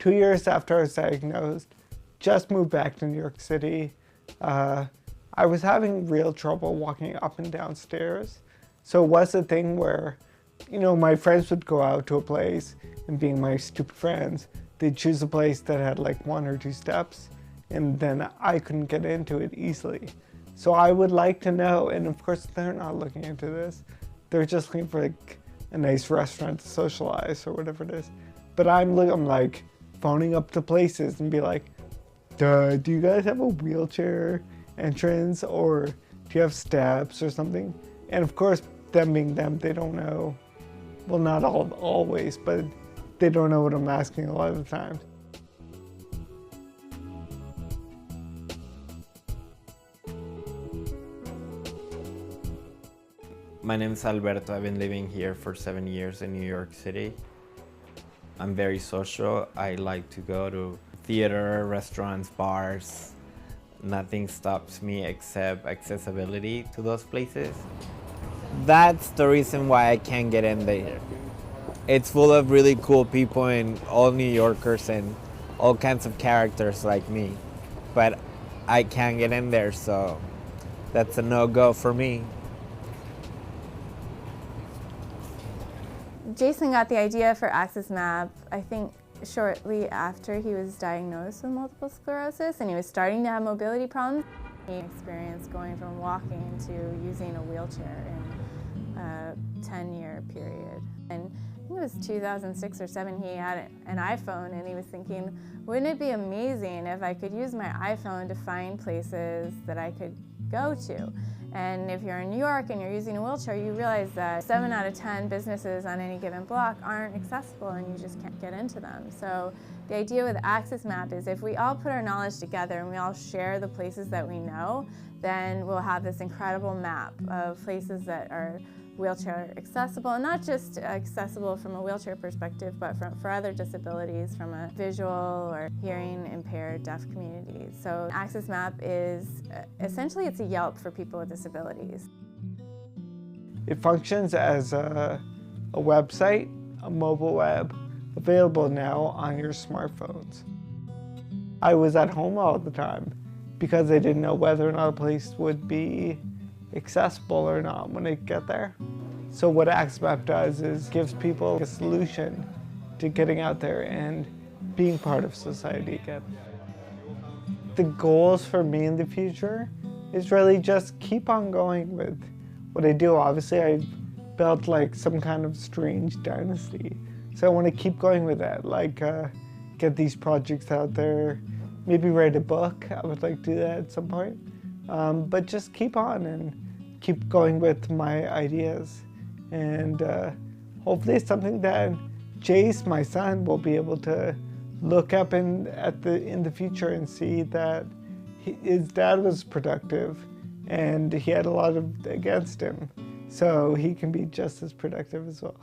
2 years after I was diagnosed, just moved back to New York City. I was having real trouble walking up and down stairs. So it was a thing where, my friends would go out to a place, and being my stupid friends, they'd choose a place that had like 1 or 2 steps, and then I couldn't get into it easily. So I would like to know, and of course they're not looking into this, they're just looking for like a nice restaurant to socialize or whatever it is. But I'm like phoning up to places and be like, do you guys have a wheelchair entrance, or do you have steps or something? And of course, them being them, they don't know. Well, not always, but they don't know what I'm asking a lot of the time. My name is Alberto. I've been living here for 7 years in New York City. I'm very social. I like to go to theater, restaurants, bars. Nothing stops me except accessibility to those places. That's the reason why I can't get in there. It's full of really cool people and all New Yorkers and all kinds of characters like me. But I can't get in there, so that's a no-go for me. Jason got the idea for AXS Map, I think, shortly after he was diagnosed with multiple sclerosis, and he was starting to have mobility problems. He experienced going from walking to using a wheelchair in a 10-year period. And I think it was 2006 or 7, he had an iPhone, and he was thinking, wouldn't it be amazing if I could use my iPhone to find places that I could go to? And if you're in New York and you're using a wheelchair, you realize that 7 out of 10 businesses on any given block aren't accessible and you just can't get into them. So the idea with AXS Map is if we all put our knowledge together and we all share the places that we know, then we'll have this incredible map of places that are wheelchair accessible, and not just accessible from a wheelchair perspective, but for other disabilities, from a visual or hearing impaired deaf communities. So AXS Map is essentially, it's a Yelp for people with disabilities. It functions as a website, a mobile web, available now on your smartphones. I was at home all the time because I didn't know whether or not a place would be accessible or not when I get there. So what AXS Map does is gives people a solution to getting out there and being part of society again. The goals for me in the future is really just keep on going with what I do. Obviously, I've built like some kind of strange dynasty. So I want to keep going with that, like get these projects out there, maybe write a book. I would like to do that at some point. But just keep on and keep going with my ideas. And hopefully it's something that Jace, my son, will be able to look up in the future and see that his dad was productive and he had a lot against him. So he can be just as productive as well.